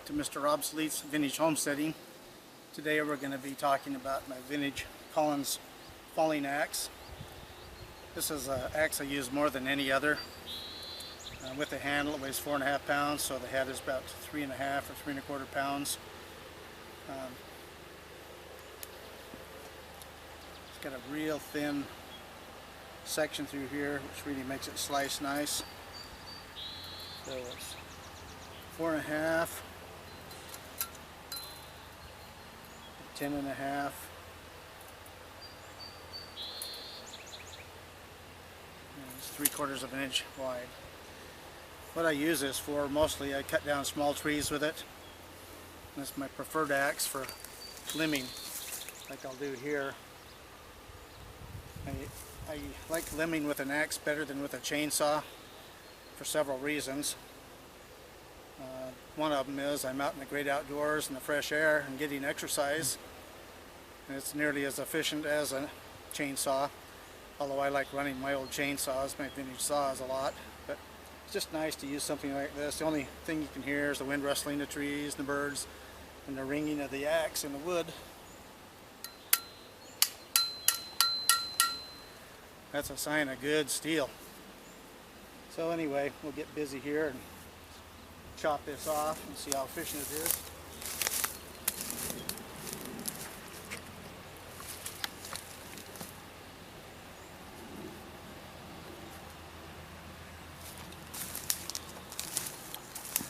back to Mr. Obsolete's Vintage Homesteading. Today we're going to be talking about my vintage Collins falling axe. This is an axe I use more than any other. With the handle it weighs 4.5 pounds, so the head is about 3.5 or 3.25 pounds. It's got a real thin section through here, which really makes it slice nice. So it's 4.5, 10.5, it's 3/4 of an inch wide. What I use this for mostly, I cut down small trees with it. That's my preferred axe for limbing, like I'll do here. I like limbing with an axe better than with a chainsaw for several reasons. One of them is I'm out in the great outdoors in the fresh air and getting exercise, and it's nearly as efficient as a chainsaw, although I like running my old chainsaws, my vintage saws, a lot. But it's just nice to use something like this. The only thing you can hear is the wind rustling the trees, the birds, and the ringing of the axe in the wood. That's a sign of good steel. So anyway, we'll get busy here and chop this off and see how efficient it is.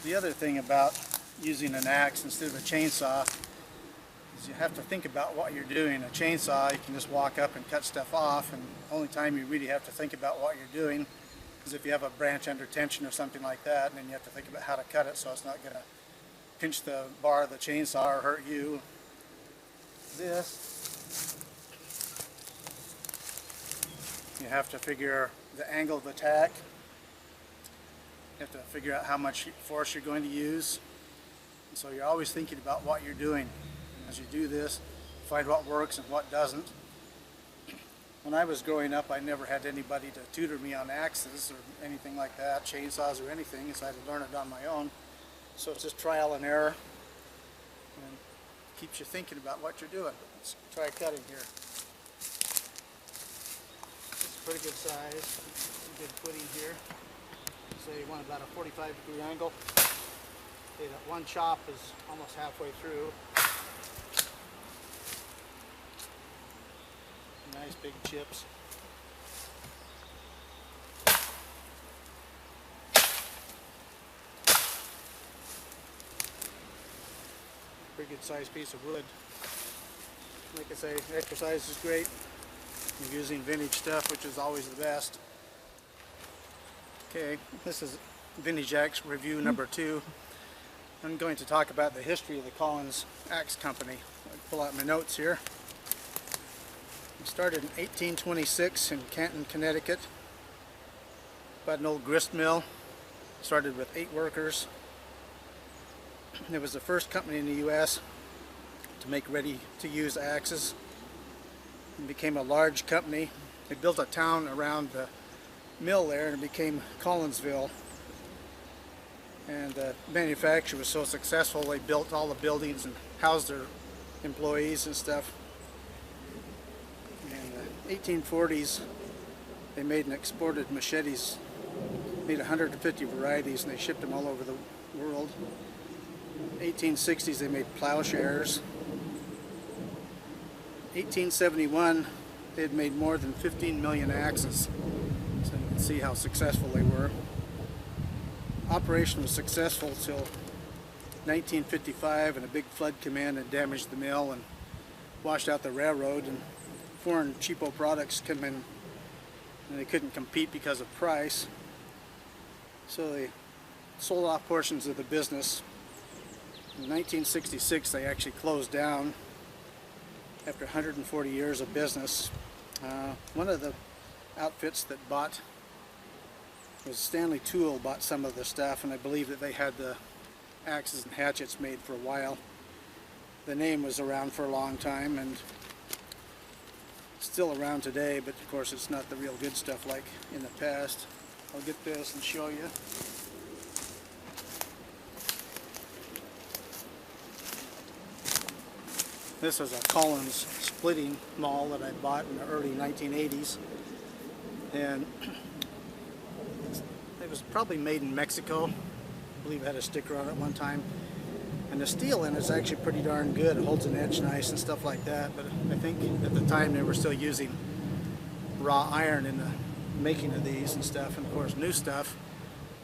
The other thing about using an axe instead of a chainsaw is you have to think about what you're doing. A chainsaw, you can just walk up and cut stuff off, and the only time you really have to think about what you're doing is if you have a branch under tension or something like that, and then you have to think about how to cut it so it's not going to pinch the bar of the chainsaw or hurt you. This, you have to figure the angle of attack. You have to figure out how much force you're going to use. And so you're always thinking about what you're doing. And as you do this, find what works and what doesn't. When I was growing up, I never had anybody to tutor me on axes or anything like that, chainsaws or anything, so I had to learn it on my own. So it's just trial and error, and keeps you thinking about what you're doing. Let's try cutting here. It's a pretty good size, some good footing here. So you want about a 45-degree angle. Okay, that one chop is almost halfway through. Nice big chips. Pretty good sized piece of wood. Like I say, exercise is great. I'm using vintage stuff, which is always the best. Okay, this is Vintage Axe Review number 2. I'm going to talk about the history of the Collins Axe Company. I'll pull out my notes here. It started in 1826 in Canton, Connecticut. About an old grist mill. Started with 8 workers. It was the first company in the U.S. to make ready-to-use axes. It became a large company. They built a town around the mill there, and it became Collinsville. And the manufacturer was so successful, they built all the buildings and housed their employees and stuff. In the 1840s, they made and exported machetes, made 150 varieties, and they shipped them all over the world. 1860s, they made plowshares. 1871, they had made more than 15 million axes. So you can see how successful they were. Operation was successful till 1955, and a big flood came in and damaged the mill and washed out the railroad, and foreign cheapo products come in and they couldn't compete because of price. So they sold off portions of the business. In 1966 they actually closed down after 140 years of business. One of the outfits that bought was Stanley Tool, bought some of the stuff, and I believe that they had the axes and hatchets made for a while. The name was around for a long time and still around today, but of course it's not the real good stuff like in the past. I'll get this and show you. This is a Collins splitting maul that I bought in the early 1980s, and it was probably made in Mexico. I believe it had a sticker on it one time. And the steel in it is actually pretty darn good. It holds an edge nice and stuff like that. But I think at the time they were still using raw iron in the making of these and stuff. And of course, new stuff,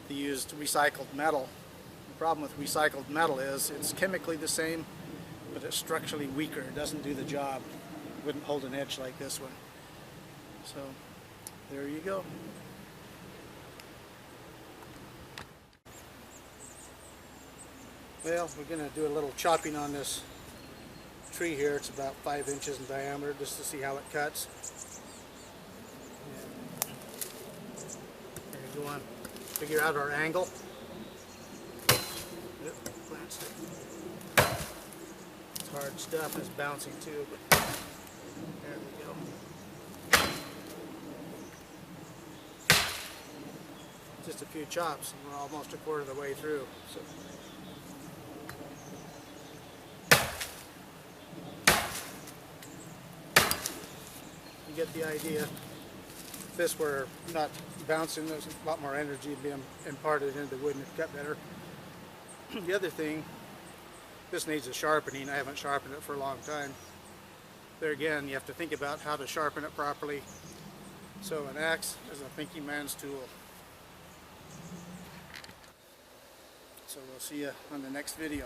they used recycled metal. The problem with recycled metal is it's chemically the same, but it's structurally weaker. It doesn't do the job. It wouldn't hold an edge like this one. So there you go. Well, we're going to do a little chopping on this tree here. It's about 5 inches in diameter, just to see how it cuts. There you go on. Figure out our angle. Yep, glanced it. It's hard stuff and it's bouncing too, but there we go. Just a few chops and we're almost a quarter of the way through. So. You get the idea. If this were not bouncing, there's a lot more energy being imparted into the wood and it cut better. The other thing, this needs a sharpening. I haven't sharpened it for a long time. There again, you have to think about how to sharpen it properly. So an axe is a thinking man's tool. So we'll see you on the next video.